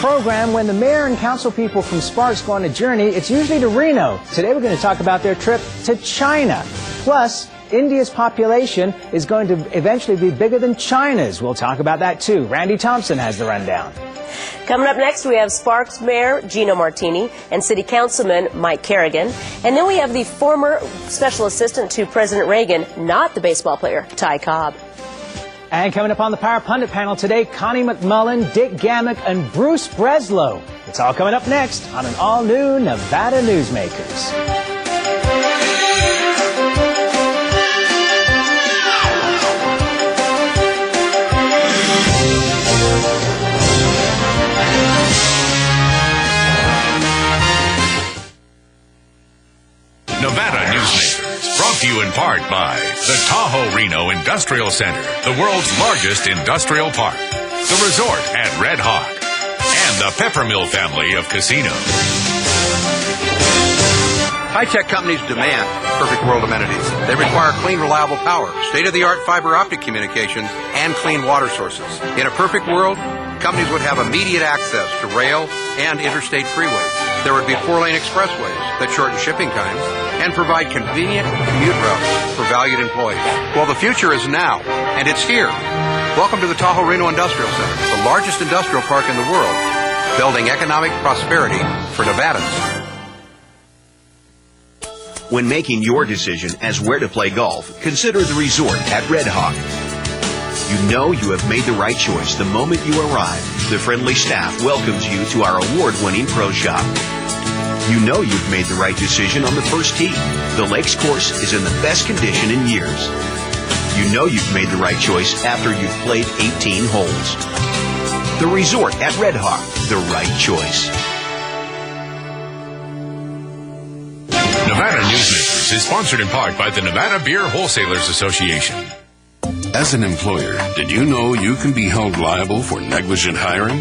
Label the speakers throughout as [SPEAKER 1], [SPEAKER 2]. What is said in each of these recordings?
[SPEAKER 1] program, when the mayor and council people from Sparks go on a journey, it's usually to Reno. Today we're going to talk about their trip to China. Plus, India's population is going to eventually be bigger than China's. We'll talk about that too. Randy Thompson has the rundown.
[SPEAKER 2] Coming up next, we have Sparks Mayor Geno Martini and City Councilman Mike Carrigan. And then we have the former Special Assistant to President Reagan, not the baseball player, Ty Cobb.
[SPEAKER 1] And coming up on the Power Pundit panel today, Connie McMullen, Dick Gammick, and Bruce Breslow. It's all coming up next on an all-new Nevada Newsmakers.
[SPEAKER 3] Nevada Newsmakers, brought to you in part by the Tahoe Reno Industrial Center, the world's largest industrial park, the resort at Red Hawk, and the Peppermill family of casinos.
[SPEAKER 4] High-tech companies demand perfect world amenities. They require clean, reliable power, state-of-the-art fiber optic communications, and clean water sources. In a perfect world, companies would have immediate access to rail and interstate freeways. There would be 4-lane expressways that shorten shipping times and provide convenient commute routes for valued employees. Well, the future is now, and it's here. Welcome to the Tahoe Reno Industrial Center, the largest industrial park in the world, building economic prosperity for Nevadans.
[SPEAKER 5] When making your decision as where to play golf, consider the resort at Red Hawk. You know you have made the right choice the moment you arrive. The friendly staff welcomes you to our award-winning pro shop. You know you've made the right decision on the first tee. The Lakes course is in the best condition in years. You know you've made the right choice after you've played 18 holes. The resort at Red Hawk, the right choice.
[SPEAKER 3] Nevada Newsmakers is sponsored in part by the Nevada Beer Wholesalers Association.
[SPEAKER 6] As an employer, did you know you can be held liable for negligent hiring?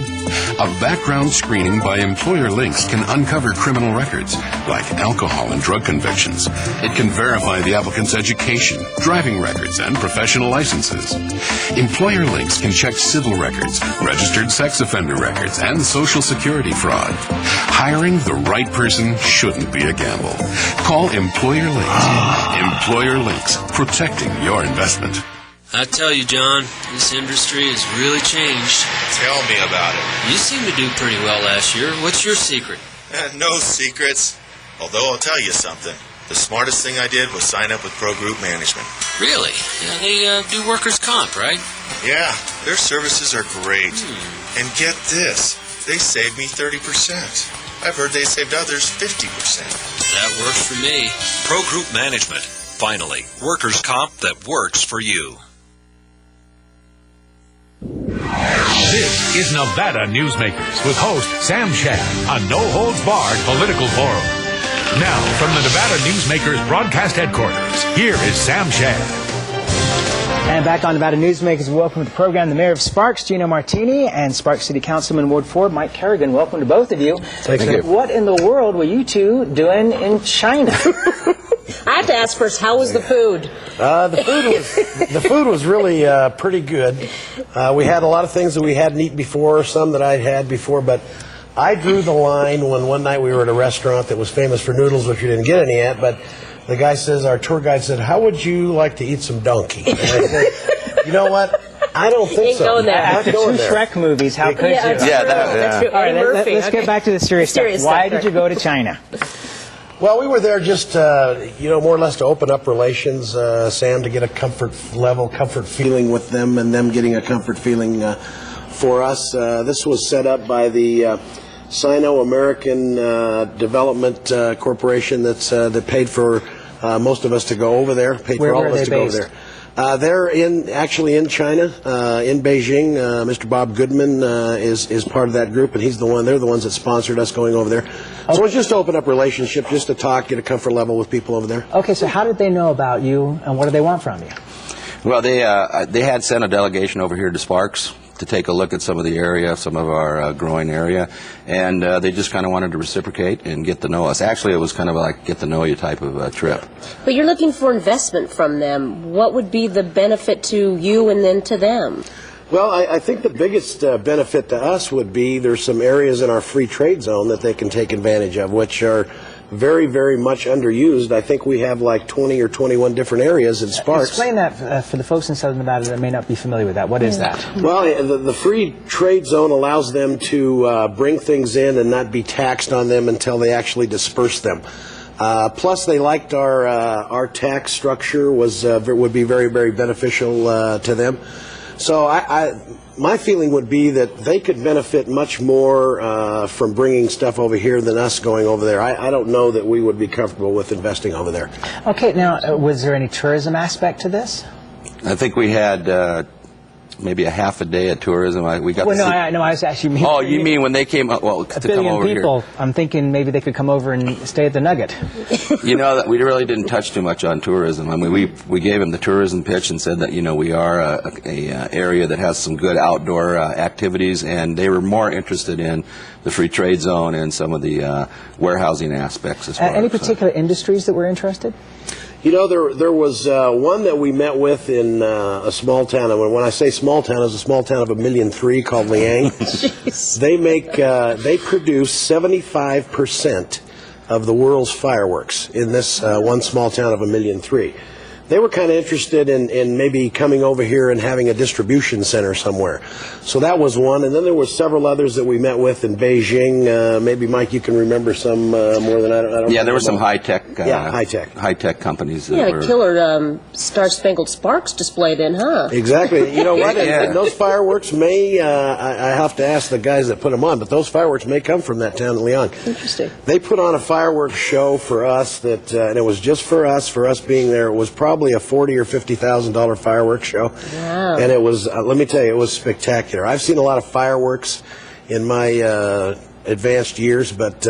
[SPEAKER 6] A background screening by Employer Links can uncover criminal records, like alcohol and drug convictions. It can verify the applicant's education, driving records, and professional licenses. Employer Links can check civil records, registered sex offender records, and Social Security fraud. Hiring the right person shouldn't be a gamble. Call Employer Links. Employer Links, protecting your investment.
[SPEAKER 7] I tell you, John, this industry has really changed.
[SPEAKER 8] Tell me about it.
[SPEAKER 7] You seem to do pretty well last year. What's your secret?
[SPEAKER 8] No secrets. Although I'll tell you something. The smartest thing I did was sign up with Pro Group Management.
[SPEAKER 7] Really? Yeah, they do workers' comp, right?
[SPEAKER 8] Yeah, their services are great. And get this, they saved me 30%. I've heard they saved others 50%.
[SPEAKER 7] That works for me.
[SPEAKER 9] Pro Group Management. Finally, workers' comp that works for you.
[SPEAKER 3] This is Nevada Newsmakers with host Sam Shad, a no-holds-barred political forum. Now, from the Nevada Newsmakers broadcast headquarters, here is Sam Shad.
[SPEAKER 1] And back on Nevada Newsmakers, welcome to the program, the Mayor of Sparks, Geno Martini, and Sparks City Councilman Ward 4, Mike Carrigan. Welcome to both of you.
[SPEAKER 10] Thank you.
[SPEAKER 1] What in the world were you two doing in China?
[SPEAKER 2] I have to ask first, how was the food?
[SPEAKER 10] The food was really pretty good. We had a lot of things that we hadn't eaten before, some that I'd had before, but I drew the line when one night we were at a restaurant that was famous for noodles, which we didn't get any at, but the guy says, our tour guide said, how would you like to eat some donkey? And I said, you know what? I don't think so.
[SPEAKER 2] Going there.
[SPEAKER 1] After two Shrek movies, how could you?
[SPEAKER 2] That's true.
[SPEAKER 1] All right, let's get back to the serious stuff. Why did you go to China?
[SPEAKER 10] Well, we were there just, more or less to open up relations, Sam, to get a comfort feeling with them, and them getting a comfort feeling for us. This was set up by the Sino-American Development Corporation that paid for most of us to go over there, paid for all of us to go over there. They're actually in China, in Beijing. Mr. Bob Goodman is part of that group, and they're the ones that sponsored us going over there. Okay. So it's just to open up relationship, just to talk, get a comfort level with people over there.
[SPEAKER 1] Okay, so how did they know about you, and what do they want from you?
[SPEAKER 11] Well, they had sent a delegation over here to Sparks to take a look at some of the area, some of our growing area, and they just kind of wanted to reciprocate and get to know us. Actually, it was kind of like get to know you type of trip.
[SPEAKER 2] But you're looking for investment from them. What would be the benefit to you and then to them?
[SPEAKER 10] Well, I think the biggest benefit to us would be there's some areas in our free trade zone that they can take advantage of, which are very, very much underused. I think we have like 20 or 21 different areas in Sparks.
[SPEAKER 1] Explain that for the folks in Southern Nevada that may not be familiar with that. What is that?
[SPEAKER 10] Well, the free trade zone allows them to bring things in and not be taxed on them until they actually disperse them. Plus, they liked our tax structure would be very, very beneficial to them. So my feeling would be that they could benefit much more from bringing stuff over here than us going over there. I don't know that we would be comfortable with investing over there.
[SPEAKER 1] Okay, now, was there any tourism aspect to this?
[SPEAKER 11] I think we had maybe a half a day of tourism. We got
[SPEAKER 1] I was actually meaning...
[SPEAKER 11] Oh, you mean when they came up, well, to come over
[SPEAKER 1] people,
[SPEAKER 11] here.
[SPEAKER 1] I'm thinking maybe they could come over and stay at the Nugget.
[SPEAKER 11] You know, that we really didn't touch too much on tourism. I mean, we gave them the tourism pitch and said that, you know, we are a area that has some good outdoor activities, and they were more interested in the free trade zone and some of the warehousing aspects as well.
[SPEAKER 1] Any particular industries that were interested?
[SPEAKER 10] You know, there was one that we met with in a small town, and when I say small town, it's a small town of 1.3 million called Liang. They produce 75% of the world's fireworks in this one small town of 1.3 million. They were kind of interested in maybe coming over here and having a distribution center somewhere. So that was one. And then there were several others that we met with in Beijing. Maybe, Mike, you can remember some more than I don't.
[SPEAKER 11] Yeah, there were some high-tech
[SPEAKER 10] high-tech
[SPEAKER 11] companies.
[SPEAKER 2] That were killer Star-Spangled Sparks displayed in, huh?
[SPEAKER 10] Exactly. You know what? And those fireworks may, I have to ask the guys that put them on, but those fireworks may come from that town in Leon.
[SPEAKER 2] Interesting.
[SPEAKER 10] They put on a fireworks show for us and it was just for us being there. It was probably a $40,000 or $50,000 fireworks show.
[SPEAKER 2] Wow.
[SPEAKER 10] And it was, let me tell you, it was spectacular. I've seen a lot of fireworks in my advanced years, but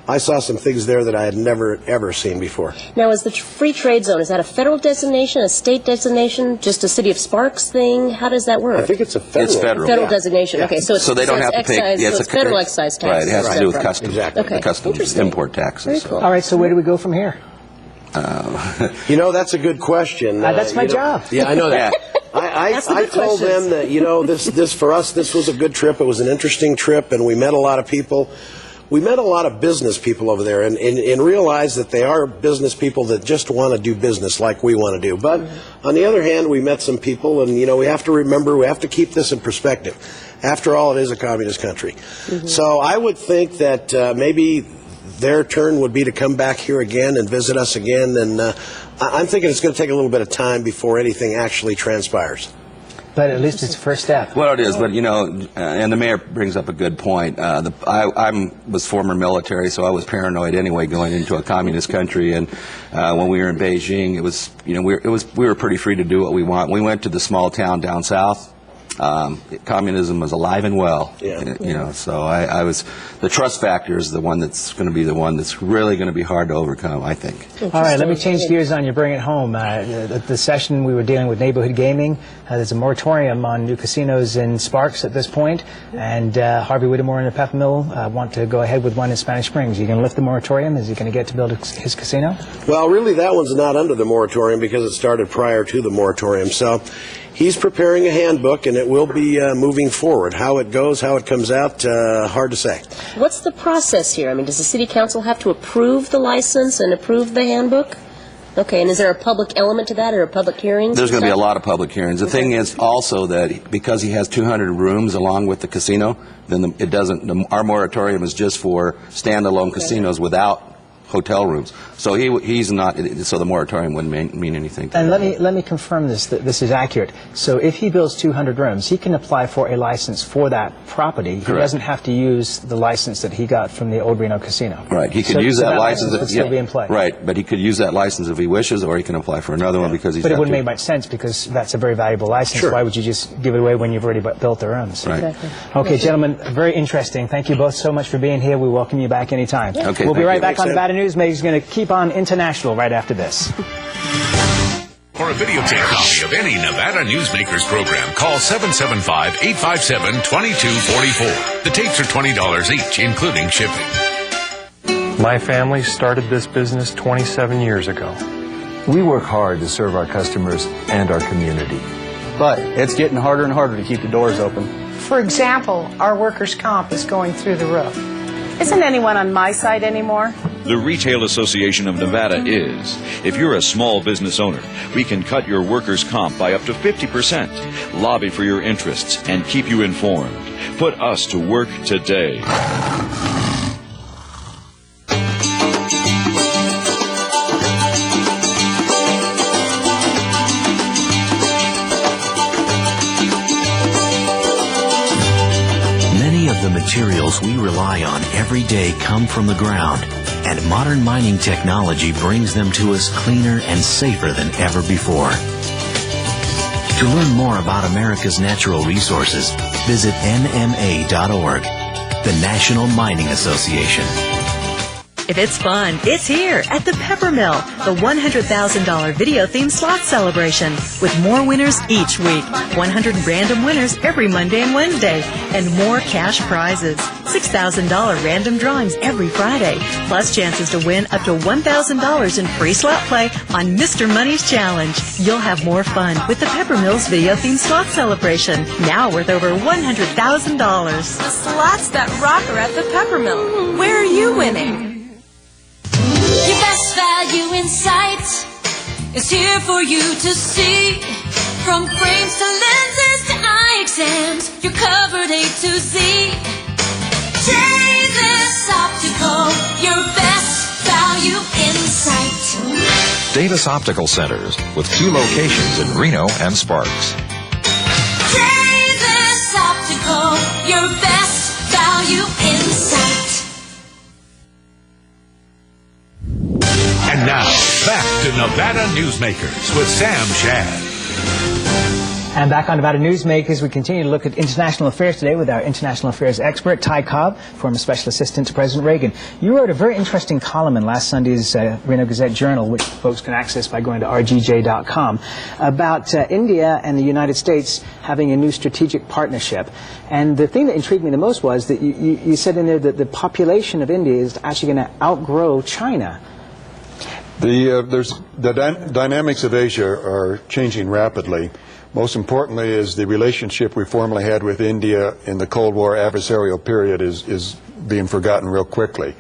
[SPEAKER 10] I saw some things there that I had never, ever seen before.
[SPEAKER 2] Now, is the free trade zone, is that a federal designation, a state designation, just a City of Sparks thing? How does that work?
[SPEAKER 10] I think it's a federal.
[SPEAKER 11] It's federal.
[SPEAKER 2] Federal designation.
[SPEAKER 10] Yeah.
[SPEAKER 2] Okay, so it's,
[SPEAKER 11] so they don't have to pay.
[SPEAKER 2] Yeah, so it's federal excise tax.
[SPEAKER 11] Right, it has to do with customs.
[SPEAKER 10] Exactly.
[SPEAKER 2] Okay.
[SPEAKER 11] The customs import taxes.
[SPEAKER 2] Very cool.
[SPEAKER 1] All right, so where do we go from here?
[SPEAKER 10] You know, that's a good question.
[SPEAKER 1] That's my job.
[SPEAKER 10] Yeah, I know that. I told them that, you know, this for us, this was a good trip. It was an interesting trip, and we met a lot of people. We met a lot of business people over there and realized that they are business people that just want to do business like we want to do. But on the other hand, we met some people, and, you know, we have to remember, we have to keep this in perspective. After all, it is a communist country. So I would think that maybe their turn would be to come back here again and visit us again, and I'm thinking it's going to take a little bit of time before anything actually transpires.
[SPEAKER 1] But at least it's the first step.
[SPEAKER 11] Well, it is, but, you know, and the mayor brings up a good point. I was former military, so I was paranoid anyway going into a communist country, and when we were in Beijing, it was, you know, we were pretty free to do what we want. We went to the small town down south. Communism was alive and well, you know, so I was, the trust factor is the one that's going to be the one that's really going to be hard to overcome, I think.
[SPEAKER 1] All right, let me change gears on you, bring it home. The session we were dealing with neighborhood gaming. There's a moratorium on new casinos in Sparks at this point, and Harvey Whittemore and the Pep Mill want to go ahead with one in Spanish Springs. Are you going to lift the moratorium? Is he going to get to build his casino?
[SPEAKER 10] Well, really, that one's not under the moratorium because it started prior to the moratorium. So he's preparing a handbook, and it will be moving forward. How it goes, how it comes out, hard to say.
[SPEAKER 2] What's the process here? I mean, does the City Council have to approve the license and approve the handbook? Okay, and is there a public element to that, or a public hearings?
[SPEAKER 11] There's going to be a lot of public hearings. The thing is also that because he has 200 rooms along with the casino, then our moratorium is just for standalone casinos without hotel rooms. So he's not, so the moratorium wouldn't mean anything to him.
[SPEAKER 1] And let me confirm this, that this is accurate. So if he builds 200 rooms, he can apply for a license for that property. He doesn't have to use the license that he got from the old Reno casino.
[SPEAKER 11] Right. He could use that license.
[SPEAKER 1] Would still be in play.
[SPEAKER 11] Right. But he could use that license if he wishes, or he can apply for another one because he's.
[SPEAKER 1] But it wouldn't make much sense because that's a very valuable license.
[SPEAKER 10] Sure.
[SPEAKER 1] Why would you just give it away when you've already built the rooms?
[SPEAKER 11] Right.
[SPEAKER 2] Exactly.
[SPEAKER 1] Okay, gentlemen, very interesting. Thank you both so much for being here. We welcome you back anytime.
[SPEAKER 11] Yeah. Okay,
[SPEAKER 1] we'll be right
[SPEAKER 11] you.
[SPEAKER 1] back on Nevada Newsmakers. Going to keep on international right after this.
[SPEAKER 3] For a videotape copy of any Nevada Newsmakers program, call 775-857-2244. The tapes are $20 each, including shipping.
[SPEAKER 12] My family started this business 27 years ago.
[SPEAKER 13] We work hard to serve our customers and our community. but it's getting harder and harder to keep the doors open.
[SPEAKER 14] For example, our workers' comp is going through the roof. Isn't anyone on my side anymore?
[SPEAKER 15] The Retail Association of Nevada is. If you're a small business owner, we can cut your workers' comp by up to 50%, lobby for your interests, and keep you informed. Put us to work today.
[SPEAKER 16] The materials we rely on every day come from the ground, and modern mining technology brings them to us cleaner and safer than ever before. To learn more about America's natural resources, visit nma.org, the National Mining Association.
[SPEAKER 17] If it's fun, it's here at the Peppermill, the $100,000 video-themed slot celebration, with more winners each week, 100 random winners every Monday and Wednesday, and more cash prizes, $6,000 random drawings every Friday, plus chances to win up to $1,000 in free slot play on Mr. Money's Challenge. You'll have more fun with the Peppermill's video-themed slot celebration, now worth over $100,000.
[SPEAKER 18] The slots that rock are at the Peppermill. Where are you winning?
[SPEAKER 19] Your best value in sight is here for you to see. From frames to lenses to eye exams, you're covered A to Z. Davis Optical, your best value in sight.
[SPEAKER 20] Davis Optical Centers, with 2 locations in Reno and Sparks.
[SPEAKER 19] Davis Optical, your best value in sight.
[SPEAKER 3] And now, back to Nevada Newsmakers with Sam Shad.
[SPEAKER 1] And back on Nevada Newsmakers, we continue to look at international affairs today with our international affairs expert, Ty Cobb, former special assistant to President Reagan. You wrote a very interesting column in last Sunday's Reno Gazette Journal, which folks can access by going to rgj.com, about India and the United States having a new strategic partnership. And the thing that intrigued me the most was that you said in there that the population of India is actually going to outgrow China.
[SPEAKER 21] The dynamics of Asia are changing rapidly. Most importantly is the relationship we formerly had with India in the Cold War adversarial period is being forgotten real quickly.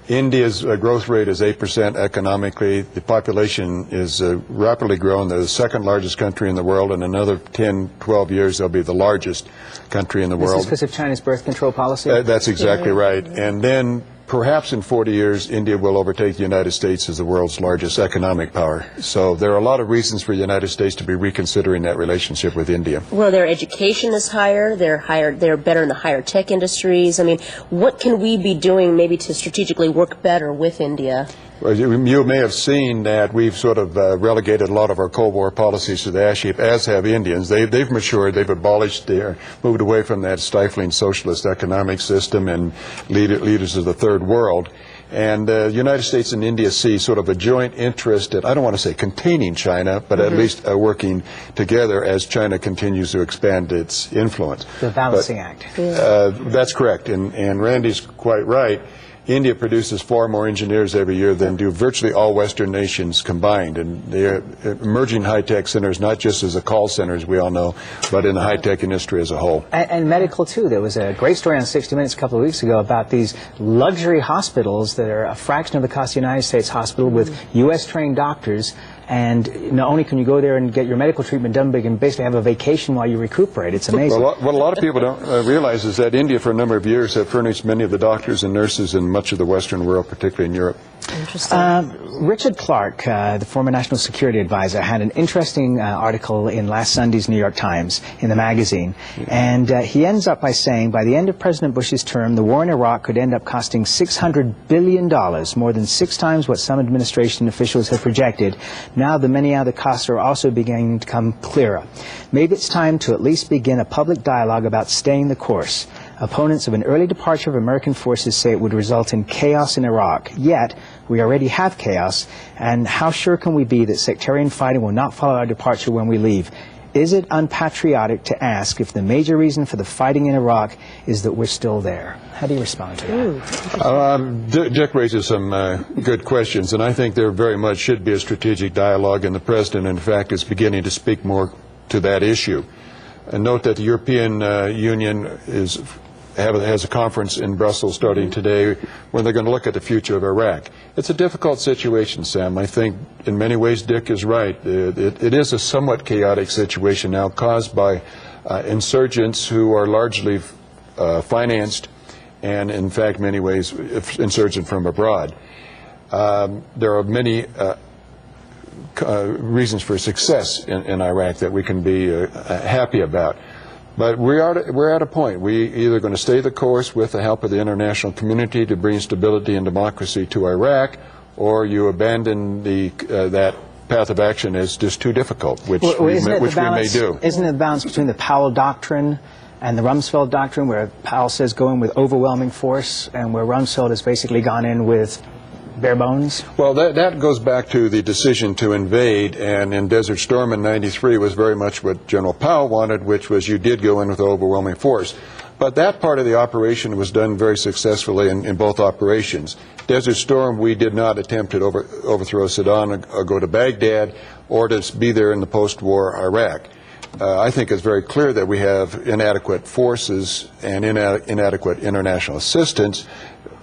[SPEAKER 21] India's growth rate is 8% economically. The population is rapidly growing. They're the second largest country in the world. In another 10, 12 years, they'll be the largest country in the world.
[SPEAKER 1] This is because of China's birth control policy?
[SPEAKER 21] That's exactly right. And then perhaps in 40 years, India will overtake the United States as the world's largest economic power. So there are a lot of reasons for the United States to be reconsidering that relationship with India.
[SPEAKER 2] Well, their education is higher. They're better in the higher tech industries. I mean, what can we be doing maybe to strategically work better with India?
[SPEAKER 21] Well, you may have seen that we've sort of relegated a lot of our Cold War policies to the ash heap, as have Indians. They've matured, they've abolished, moved away from that stifling socialist economic system and leaders of the third world. And the United States and India see sort of a joint interest at, I don't want to say containing China, but at least working together as China continues to expand its influence.
[SPEAKER 1] The Balancing Act.
[SPEAKER 21] That's correct. And Randy's quite right. India produces far more engineers every year than do virtually all Western nations combined. And they're emerging high-tech centers, not just as a call center, as we all know, but in the high-tech industry as a whole.
[SPEAKER 1] And medical, too. There was a great story on 60 Minutes a couple of weeks ago about these luxury hospitals that are a fraction of the cost of the United States hospital with U.S.-trained doctors. And not only can you go there and get your medical treatment done, but you can basically have a vacation while you recuperate. It's amazing.
[SPEAKER 21] Well, what a lot of people don't realize is that India, for a number of years, have furnished many of the doctors and nurses in much of the Western world, particularly in Europe.
[SPEAKER 2] Interesting.
[SPEAKER 1] Richard Clark, the former National Security Advisor, had an interesting article in last Sunday's New York Times in the magazine. And he ends up by saying, by the end of President Bush's term, the war in Iraq could end up costing $600 billion, more than 6 times what some administration officials have projected. Now the many other costs are also beginning to come clearer. Maybe it's time to at least begin a public dialogue about staying the course. Opponents of an early departure of American forces say it would result in chaos in Iraq. Yet, we already have chaos, and how sure can we be that sectarian fighting will not follow our departure when we leave? Is it unpatriotic to ask if the major reason for the fighting in Iraq is that we're still there? How do you respond to that?
[SPEAKER 21] Dick raises some good questions, and I think there very much should be a strategic dialogue, and the President, in fact, is beginning to speak more to that issue. And note that the European Union has a conference in Brussels starting today where they're going to look at the future of Iraq. It's a difficult situation, Sam. I think in many ways Dick is right. It is a somewhat chaotic situation now caused by insurgents who are largely financed and, in fact, many ways insurgent from abroad. There are many reasons for success in Iraq that we can be happy about. But we're at a point. We're either going to stay the course with the help of the international community to bring stability and democracy to Iraq, or you abandon that path of action as just too difficult, which we may do.
[SPEAKER 1] Isn't it the balance between the Powell Doctrine and the Rumsfeld Doctrine, where Powell says go in with overwhelming force, and where Rumsfeld has basically gone in with bare bones?
[SPEAKER 21] Well, that goes back to the decision to invade, and in Desert Storm in '93 was very much what General Powell wanted, which was you did go in with overwhelming force. But that part of the operation was done very successfully in both operations. Desert Storm, we did not attempt to overthrow Saddam or go to Baghdad or to be there in the post-war Iraq. I think it's very clear that we have inadequate forces and inadequate international assistance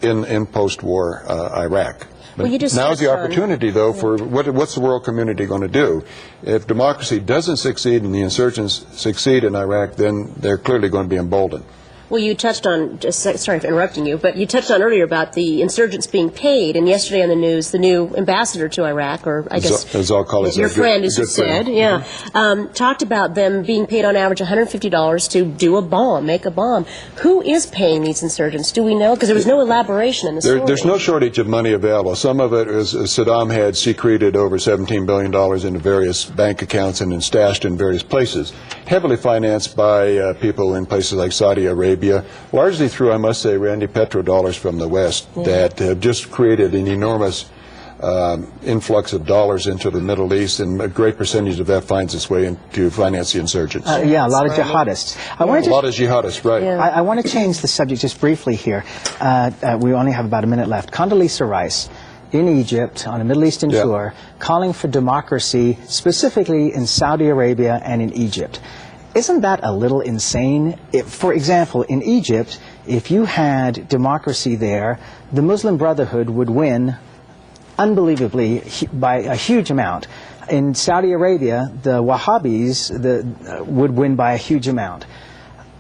[SPEAKER 21] in post-war Iraq. But now's the opportunity, though, for what's the world community going to do? If democracy doesn't succeed and the insurgents succeed in Iraq, then they're clearly going to be emboldened.
[SPEAKER 2] Well, you touched on, sorry for interrupting you, but you touched on earlier about the insurgents being paid, and yesterday on the news, the new ambassador to Iraq, or I guess your friend, as you said, talked about them being paid on average $150 to do a bomb, make a bomb. Who is paying these insurgents? Do we know? Because there was no elaboration in the story.
[SPEAKER 21] There's no shortage of money available. Some of it is Saddam had secreted over $17 billion into various bank accounts and stashed in various places, heavily financed by people in places like Saudi Arabia, largely through, I must say, Randy petrodollars from the West that have just created an enormous influx of dollars into the Middle East, and a great percentage of that finds its way into finance the insurgents.
[SPEAKER 1] A lot of jihadists.
[SPEAKER 21] A lot of jihadists, right.
[SPEAKER 1] Yeah. I want to change the subject just briefly here. We only have about a minute left. Condoleezza Rice in Egypt on a Middle Eastern tour, calling for democracy, specifically in Saudi Arabia and in Egypt. Isn't that a little insane? For example, in Egypt, if you had democracy there, the Muslim Brotherhood would win unbelievably by a huge amount. In Saudi Arabia, the Wahhabis would win by a huge amount.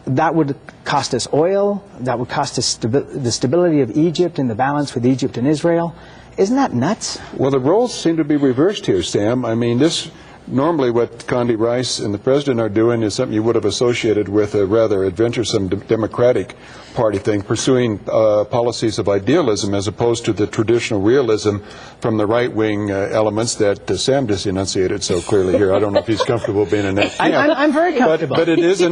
[SPEAKER 1] That would cost us oil. That would cost us the stability of Egypt and the balance with Egypt and Israel. Isn't that nuts?
[SPEAKER 21] Well, the roles seem to be reversed here, Sam. I mean, normally what Condi Rice and the President are doing is something you would have associated with a rather adventuresome Democratic Party thing, pursuing policies of idealism as opposed to the traditional realism from the right-wing elements that Sam just enunciated so clearly here. I don't know if he's comfortable being in that camp.
[SPEAKER 1] I'm very comfortable.
[SPEAKER 21] But it is a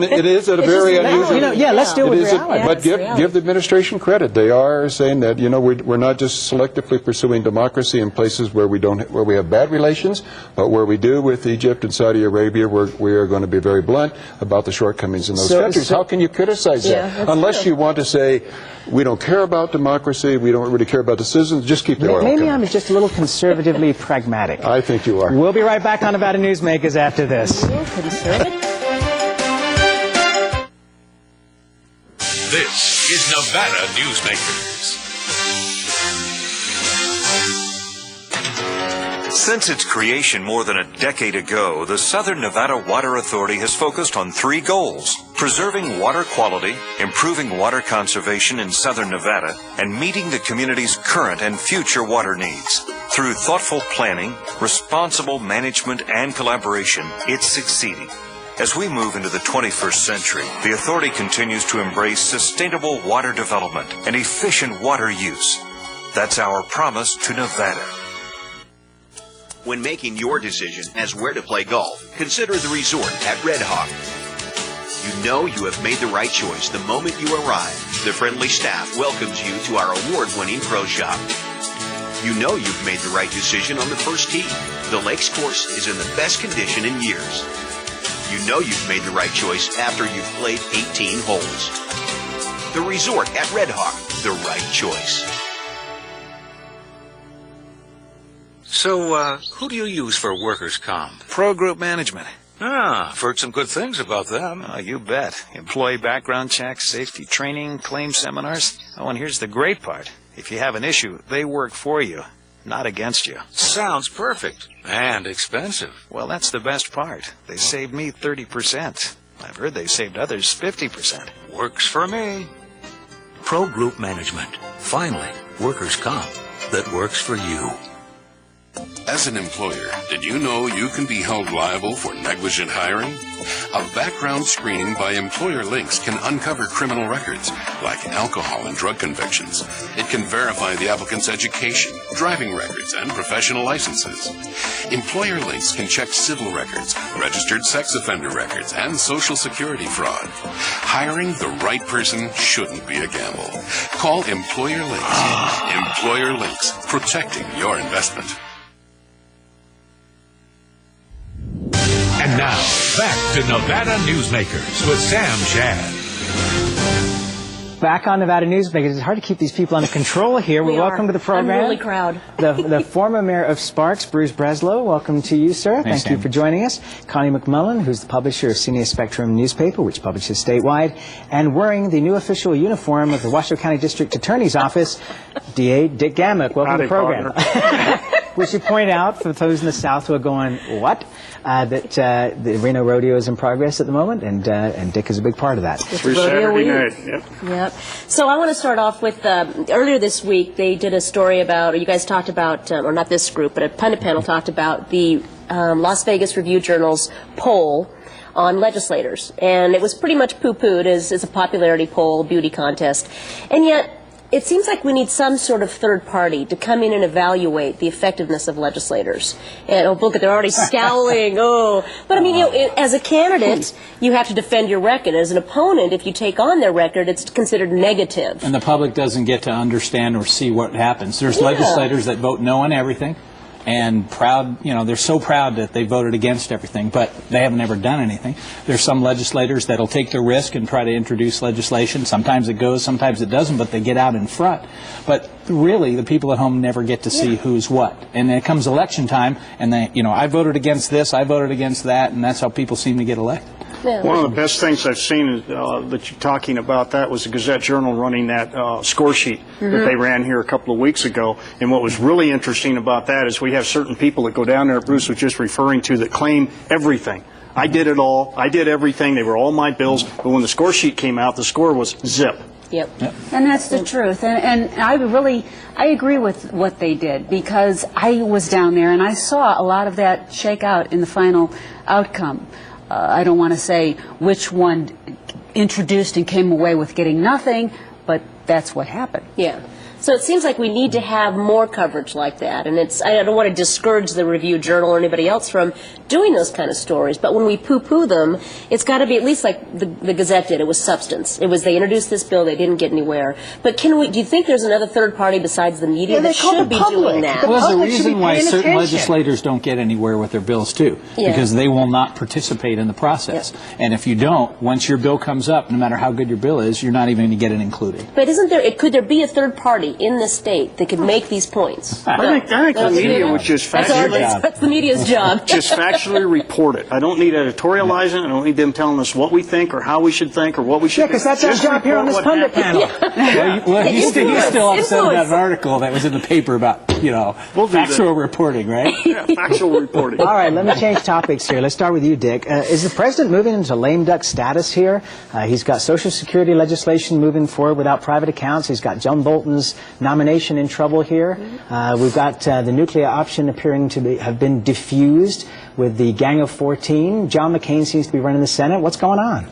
[SPEAKER 21] very unusual...
[SPEAKER 1] let's deal with reality.
[SPEAKER 21] But give the administration credit. They are saying that, we're not just selectively pursuing democracy in places where we have bad relations, but where we do with Egypt and Saudi Arabia, we are going to be very blunt about the shortcomings in those countries. How can you criticize that? Unless you want to say, we don't care about democracy, we don't really care about the citizens, just keep the oil coming.
[SPEAKER 1] Maybe I'm just a little conservatively pragmatic.
[SPEAKER 21] I think you are.
[SPEAKER 1] We'll be right back on Nevada Newsmakers after this.
[SPEAKER 3] This is Nevada Newsmakers.
[SPEAKER 20] Since its creation more than a decade ago, the Southern Nevada Water Authority has focused on 3 goals: preserving water quality, improving water conservation in Southern Nevada, and meeting the community's current and future water needs. Through thoughtful planning, responsible management, and collaboration, it's succeeding. As we move into the 21st century, the authority continues to embrace sustainable water development and efficient water use. That's our promise to Nevada.
[SPEAKER 5] When making your decision as where to play golf, consider the resort at Red Hawk. You know you have made the right choice the moment you arrive. The friendly staff welcomes you to our award-winning pro shop. You know you've made the right decision on the first tee. The Lakes course is in the best condition in years. You know you've made the right choice after you've played 18 holes. The resort at Red Hawk, the right choice.
[SPEAKER 4] So, who do you use for workers' comp?
[SPEAKER 22] Pro Group Management.
[SPEAKER 4] Ah, I've heard some good things about them.
[SPEAKER 22] You bet. Employee background checks, safety training, claim seminars. Oh, and here's the great part. If you have an issue, they work for you, not against you.
[SPEAKER 4] Sounds perfect. And expensive.
[SPEAKER 22] Well, that's the best part. They saved me 30%. I've heard they saved others 50%.
[SPEAKER 4] Works for me.
[SPEAKER 16] Pro Group Management. Finally, workers' comp that works for you.
[SPEAKER 6] As an employer, did you know you can be held liable for negligent hiring? A background screening by Employer Links can uncover criminal records, like alcohol and drug convictions. It can verify the applicant's education, driving records, and professional licenses. Employer Links can check civil records, registered sex offender records, and Social Security fraud. Hiring the right person shouldn't be a gamble. Call Employer Links. Employer Links, protecting your investment.
[SPEAKER 3] And now, back to Nevada Newsmakers with Sam Shad.
[SPEAKER 1] Back on Nevada Newsmakers. It's hard to keep these people under control here. Welcome to the program.
[SPEAKER 2] Unruly crowd.
[SPEAKER 1] The former mayor of Sparks, Bruce Breslow. Welcome to you, sir.
[SPEAKER 23] Thanks,
[SPEAKER 1] Thank you for joining us. Connie McMullen, who's the publisher of Senior Spectrum newspaper, which publishes statewide, and wearing the new official uniform of the Washoe County District Attorney's Office, DA Dick Gammick. Welcome to the program. We should point out, for those in the South who are going, what? That the Reno Rodeo is in progress at the moment, and Dick is a big part of that.
[SPEAKER 2] Through Saturday night. Yep. So I want to start off with, earlier this week, they did a story about, or you guys talked about, or not this group, but a pundit panel talked about the Las Vegas Review-Journal's poll on legislators. And it was pretty much poo-pooed as a popularity poll, beauty contest. And yet, it seems like we need some sort of third party to come in and evaluate the effectiveness of legislators. And, oh, look, they're already scowling. Oh. But, I mean, as a candidate, you have to defend your record. As an opponent, if you take on their record, it's considered negative.
[SPEAKER 23] And the public doesn't get to understand or see what happens. There's legislators that vote no on everything. And proud, they're so proud that they voted against everything, but they haven't ever done anything. There's some legislators that'll take the risk and try to introduce legislation. Sometimes it goes, sometimes it doesn't, but they get out in front. But really, the people at home never get to see who's what. And then it comes election time, and they, I voted against this, I voted against that, and that's how people seem to get elected.
[SPEAKER 24] Yeah. One of the best things I've seen is, that you're talking about, that was the Gazette Journal running that score sheet that they ran here a couple of weeks ago. And what was really interesting about that is we have certain people that go down there, Bruce was just referring to, that claim everything. I did it all. I did everything. They were all my bills. But when the score sheet came out, the score was zip.
[SPEAKER 2] Yep.
[SPEAKER 25] And that's the truth. And I agree with what they did, because I was down there and I saw a lot of that shake out in the final outcome. I don't want to say which one introduced and came away with getting nothing, but that's what happened.
[SPEAKER 2] Yeah. So it seems like we need to have more coverage like that. And I don't want to discourage the Review-Journal or anybody else from doing those kind of stories. But when we poo-poo them, it's got to be at least like the Gazette did. It was substance. It was, they introduced this bill, they didn't get anywhere. But do you think there's another third party besides the media that should be doing that?
[SPEAKER 23] Well, there's a reason why certain legislators don't get anywhere with their bills, too. Yeah. Because they will not participate in the process. Yep. And if you don't, once your bill comes up, no matter how good your bill is, you're not even going to get it included.
[SPEAKER 2] But could there be a third party in the state that could make these points?
[SPEAKER 24] I think the media would just factually...
[SPEAKER 2] That's the media's job.
[SPEAKER 24] Just factually report it. I don't need editorializing. I don't need them telling us what we think or how we should think or what we should think.
[SPEAKER 1] Because that's our job here on this pundit panel.
[SPEAKER 23] He's still upset about an article that was in the paper about, factual reporting, right?
[SPEAKER 24] Yeah, factual reporting.
[SPEAKER 1] All right, let me change topics here. Let's start with you, Dick. Is the president moving into lame duck status here? He's got Social Security legislation moving forward without private accounts. He's got John Bolton's nomination in trouble here. We've got the nuclear option appearing to have been diffused with the Gang of 14. John McCain seems to be running the Senate. What's going on?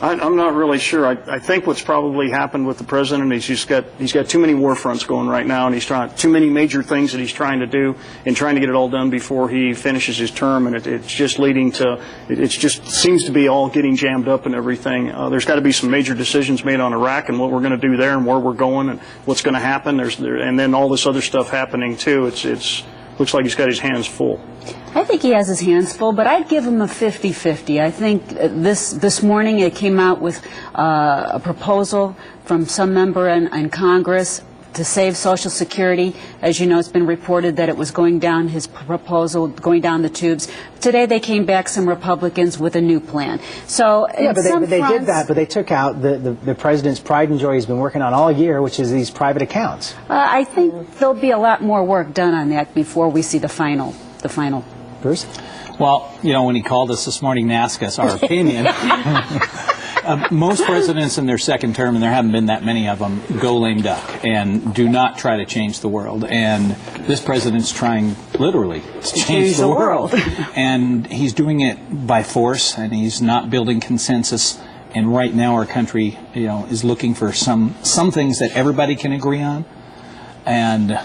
[SPEAKER 24] I'm not really sure. I think what's probably happened with the president is he's got too many war fronts going right now, and he's trying too many major things that he's trying to do and trying to get it all done before he finishes his term, and it's just leading to it just seems to be all getting jammed up and everything. There's got to be some major decisions made on Iraq and what we're going to do there and where we're going and what's going to happen. And then all this other stuff happening too. It's looks like he's got his hands full.
[SPEAKER 25] I think he has his hands full, but I'd give him a 50-50. I think this morning it came out with a proposal from some member in Congress to save Social Security. As you know, it's been reported that it was going down, his proposal, going down the tubes. Today they came back, some Republicans, with a new plan. So
[SPEAKER 1] yeah, but they did that, but they took out the president's pride and joy he's been working on all year, which is these private accounts.
[SPEAKER 25] I think there'll be a lot more work done on that before we see the final.
[SPEAKER 1] Bruce?
[SPEAKER 23] Well, you know, when he called us this morning to ask us our opinion, most presidents in their second term, and there haven't been that many of them, go lame duck and do not try to change the world. And this president's trying, literally, to change the world. And he's doing it by force, and he's not building consensus. And right now our country, you know, is looking for some things that everybody can agree on. And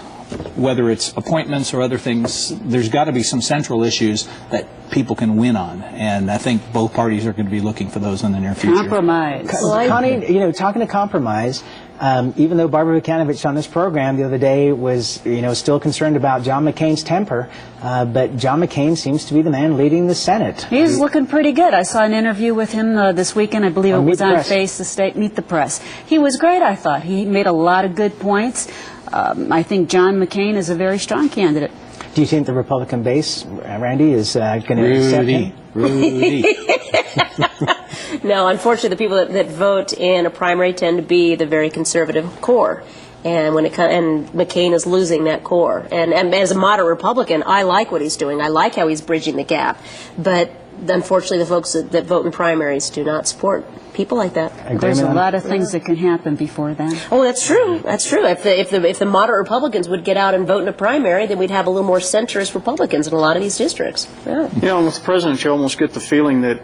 [SPEAKER 23] whether it's appointments or other things, there's got to be some central issues that people can win on, and I think both parties are going to be looking for those in the near future.
[SPEAKER 25] Compromise.
[SPEAKER 1] Connie, you know, talking to compromise, even though Barbara Buchanovich on this program the other day was, you know, still concerned about John McCain's temper, but John McCain seems to be the man leading the Senate.
[SPEAKER 25] He's looking pretty good. I saw an interview with him this weekend. I believe it was on Face the State, Meet the Press. He was great, I thought. He made a lot of good points. I think John McCain is a very strong candidate.
[SPEAKER 1] Do you think the Republican base, Randy, is going to accept him?
[SPEAKER 23] Rudy.
[SPEAKER 2] No, unfortunately, the people that vote in a primary tend to be the very conservative core. And and McCain is losing that core. And as a moderate Republican, I like what he's doing. I like how he's bridging the gap. But unfortunately, the folks that vote in primaries do not support people like that.
[SPEAKER 25] There's a lot of things that can happen before then.
[SPEAKER 2] Oh, that's true. That's true. If the moderate Republicans would get out and vote in a primary, then we'd have a little more centrist Republicans in a lot of these districts. Yeah.
[SPEAKER 24] You know, with the president, you almost get the feeling that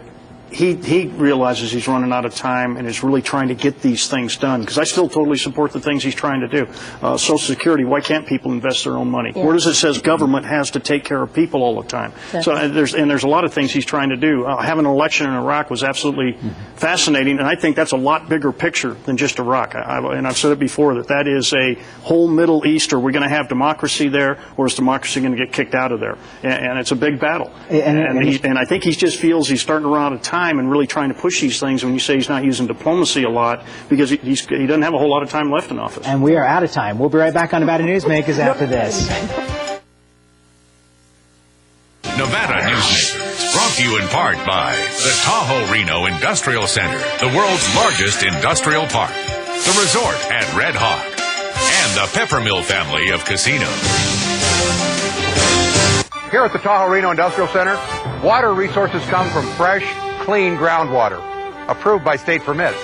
[SPEAKER 24] he realizes he's running out of time and is really trying to get these things done. Because I still totally support the things he's trying to do. Social Security, why can't people invest their own money? Yeah. Where does it say government has to take care of people all the time? Exactly. So there's a lot of things he's trying to do. Having an election in Iraq was absolutely fascinating, and I think that's a lot bigger picture than just Iraq. And I've said it before that is a whole Middle East. Are we going to have democracy there, or is democracy going to get kicked out of there? And it's a big battle. And I think he just feels he's starting to run out of time and really trying to push these things when you say he's not using diplomacy a lot, because he doesn't have a whole lot of time left in office.
[SPEAKER 1] And we are out of time. We'll be right back on Nevada Newsmakers after this.
[SPEAKER 3] Nevada Newsmakers, brought to you in part by the Tahoe Reno Industrial Center, the world's largest industrial park, the resort at Red Hawk, and the Peppermill family of casinos.
[SPEAKER 7] Here at the Tahoe Reno Industrial Center, water resources come from fresh, clean groundwater, approved by state permits.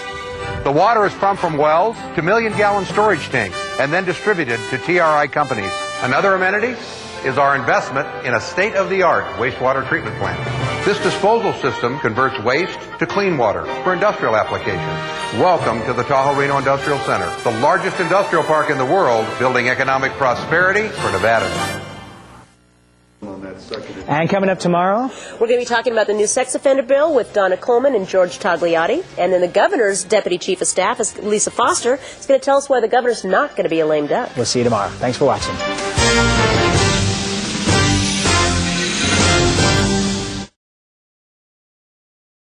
[SPEAKER 7] The water is pumped from wells to million-gallon storage tanks and then distributed to TRI companies. Another amenity is our investment in a state-of-the-art wastewater treatment plant. This disposal system converts waste to clean water for industrial applications. Welcome to the Tahoe Reno Industrial Center, the largest industrial park in the world, building economic prosperity for Nevada.
[SPEAKER 1] And coming up tomorrow,
[SPEAKER 2] we're going to be talking about the new sex offender bill with Donna Coleman and George Tagliati. And then the governor's deputy chief of staff, is Lisa Foster, is going to tell us why the governor's not going to be a lame duck.
[SPEAKER 1] We'll see you tomorrow. Thanks for watching.